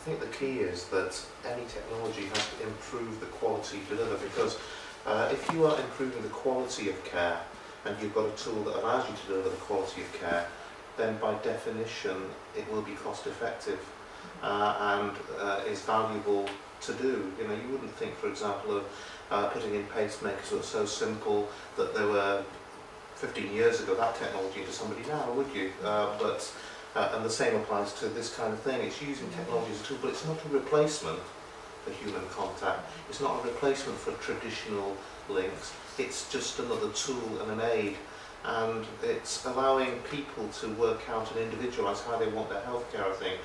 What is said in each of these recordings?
think the key is that any technology has to improve the quality delivered, because if you are improving the quality of care and you've got a tool that allows you to deliver the quality of care, then by definition it will be cost effective and is valuable to do. You know, you wouldn't think, for example, of putting in pacemakers that were so simple that they were 15 years ago, that technology, into somebody now, would you? And the same applies to this kind of thing. It's using technology as a tool, but it's not a replacement for human contact. It's not a replacement for traditional links. It's just another tool and an aid. And it's allowing people to work out and individualise how they want their healthcare, I think.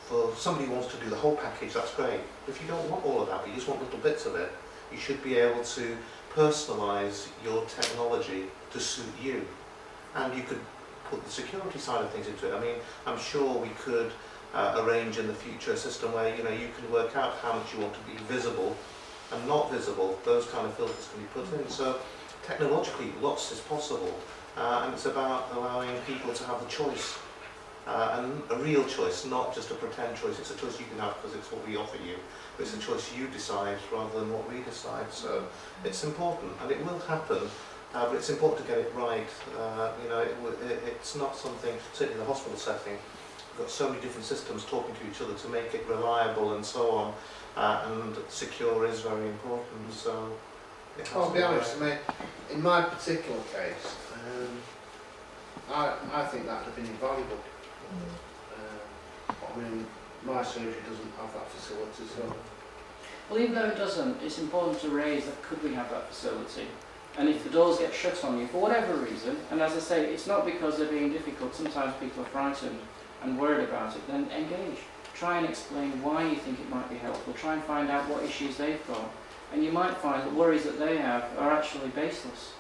For somebody who wants to do the whole package, that's great. If you don't want all of that, but you just want little bits of it, you should be able to personalise your technology to suit you. And you could put the security side of things into it. I mean, I'm sure we could arrange in the future a system where, you know, you can work out how much you want to be visible and not visible. Those kind of filters can be put in. So technologically, lots is possible. And it's about allowing people to have the choice. And a real choice, not just a pretend choice. It's a choice you can have because it's what we offer you. But it's a choice you decide rather than what we decide. So it's important, and it will happen. But it's important to get it right. You know, it's not something, certainly in the hospital setting, we've got so many different systems talking to each other to make it reliable and so on. And secure is very important. So I'll be honest, I mean, in my particular case, I think that would have been invaluable. I mean, my surgery doesn't have that facility, so. Well, even though it doesn't, it's important to raise that could we have that facility? And if the doors get shut on you for whatever reason, and as I say, it's not because they're being difficult, sometimes people are frightened and worried about it, then engage. Try and explain why you think it might be helpful. Try and find out what issues they've got. And you might find that worries that they have are actually baseless.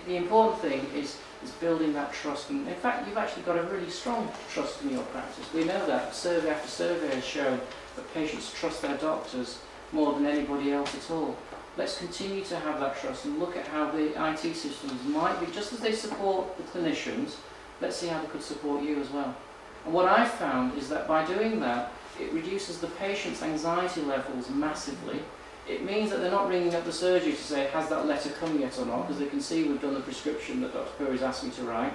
The important thing is building that trust. And in fact, you've actually got a really strong trust in your practice. We know that. Survey after survey has shown that patients trust their doctors more than anybody else at all. Let's continue to have that trust and look at how the IT systems might be, just as they support the clinicians, let's see how they could support you as well. And what I've found is that by doing that, it reduces the patient's anxiety levels massively. It means that they're not ringing up the surgery to say, has that letter come yet or not, because they can see we've done the prescription that Dr. Curry's asked me to write.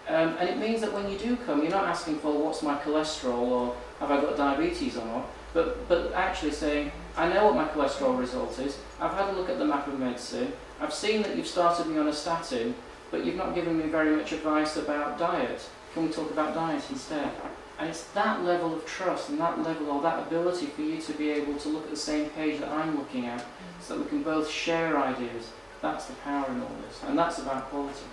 And it means that when you do come, you're not asking for what's my cholesterol or have I got diabetes or not, but actually saying, I know what my cholesterol result is, I've had a look at the map of medicine, I've seen that you've started me on a statin, but you've not given me very much advice about diet. Can we talk about diet instead? And it's that level of trust and that level or that ability for you to be able to look at the same page that I'm looking at, so that we can both share ideas. That's the power in all this, and that's about quality.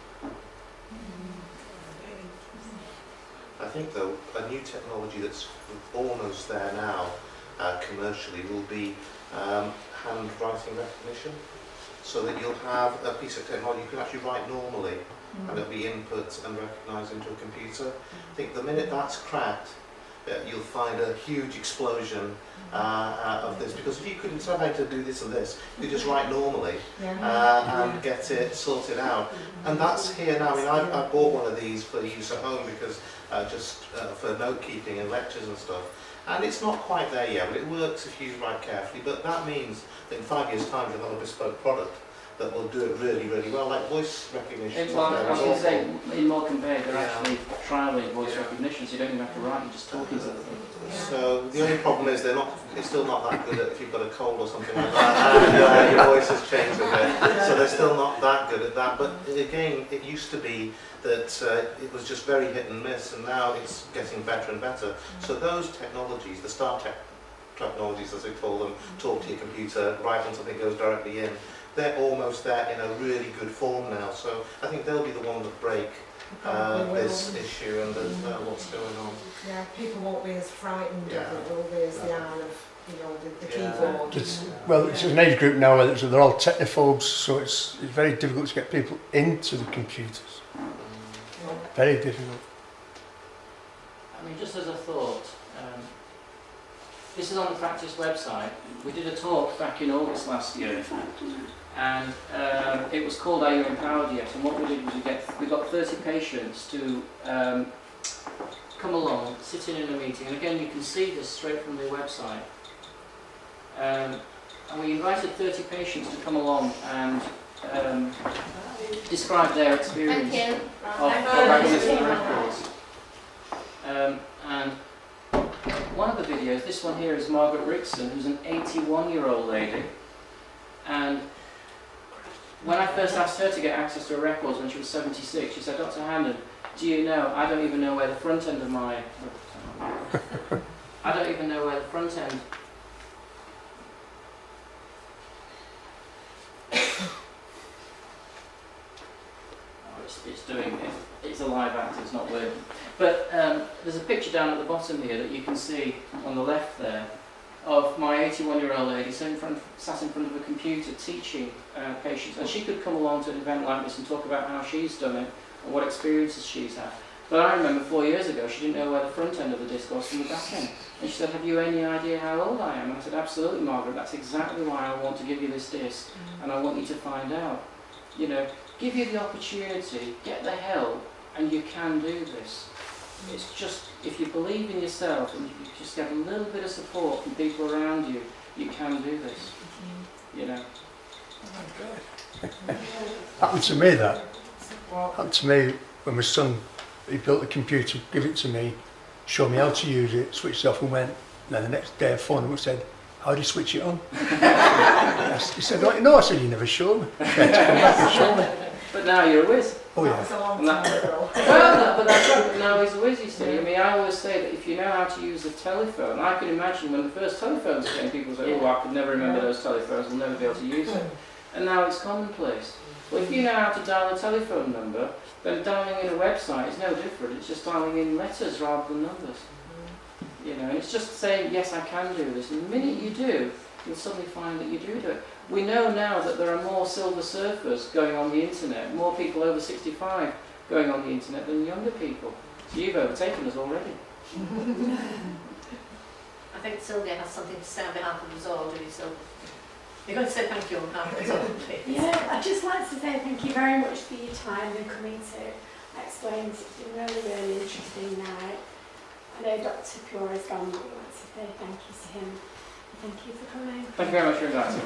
I think, though, a new technology that's almost there now commercially will be handwriting recognition, so that you'll have a piece of technology you can actually write normally and it'll be input and recognised into a computer. I think the minute that's cracked, you'll find a huge explosion of this, because if you could, instead of having to do this and this, you could just write normally and get it sorted out. And that's here now. I mean, I bought one of these for use at home because just for note keeping and lectures and stuff. And it's not quite there yet, but it works if you write carefully. But that means that in 5 years' time, you'll have a bespoke product that will do it really, really well, like voice recognition. Well, I was going to say, in Morecambe Bay, they're actually trialling voice recognition, so you don't even have to write, you're just talking to them. So the only problem is it's still not that good at if you've got a cold or something like that, and your voice has changed a bit. So they're still not that good at that. But again, it used to be that it was just very hit and miss, and now it's getting better and better. So those technologies, the Star Tech technologies as they call them, talk to your computer, write on something that goes directly in, they're almost there in a really good form now. So I think they'll be the one that break this issue and what's going on. Yeah, people won't be as frightened of it, will they, as they are of, you know, the keyboard. It's an age group now where they're all technophobes, so it's very difficult to get people into the computers. Very difficult. I mean, just as a thought, this is on the practice website. We did a talk back in August last year, and it was called Are You Empowered Yet? And what we did was we got 30 patients to come along, sit in a meeting, and again you can see this straight from the website. And we invited 30 patients to come along and describe their experience of agonistic records. And one of the videos, this one here is Margaret Rickson, who's an 81-year-old lady. And when I first asked her to get access to her records when she was 76, she said, "Dr. Hannon, do you know, I don't even know where the front end of my... I don't even know where the front end... It's doing it. It's a live act, it's not working. But there's a picture down at the bottom here that you can see on the left there of my 81-year-old lady sat in front of a computer teaching patients. And she could come along to an event like this and talk about how she's done it and what experiences she's had. But I remember 4 years ago she didn't know where the front end of the disc was from the back end. And she said, "Have you any idea how old I am?" And I said, "Absolutely, Margaret, that's exactly why I want to give you this disc and I want you to find out. You know, give you the opportunity, get the help, and you can do this. It's just, if you believe in yourself and you just get a little bit of support from people around you, you can do this." You know. Happened to me that. Happened to me when my son, he built a computer, gave it to me, showed me how to use it, switched it off and went. And then the next day I phoned him and said, "How do you switch it on?" He said, "Oh, no." I said, "You never showed me." He had to come back and show me. But now you're a whiz. Oh That yeah. was a long time ago. Well, but that's right, but now he's a whiz, you see. I mean, I always say that if you know how to use a telephone, I can imagine when the first telephones came, people say, "Oh, I could never remember those telephones, we'll never be able to use it." And now it's commonplace. Well, if you know how to dial a telephone number, then dialing in a website is no different. It's just dialing in letters rather than numbers. You know, and it's just saying, "Yes, I can do this." And the minute you do, you'll suddenly find that you do it. We know now that there are more silver surfers going on the internet, more people over 65 going on the internet than younger people. So you've overtaken us already. I think Sylvia has something to say on behalf of us all, do you, Sylvia? You're going to say thank you on behalf of us all, please. Yeah, I'd just like to say thank you very much for your time and coming to explain. It's been really, really interesting night. I know Dr. Pure is gone, but we want to say thank you to him. Thank you for coming. Thank you very much for inviting me.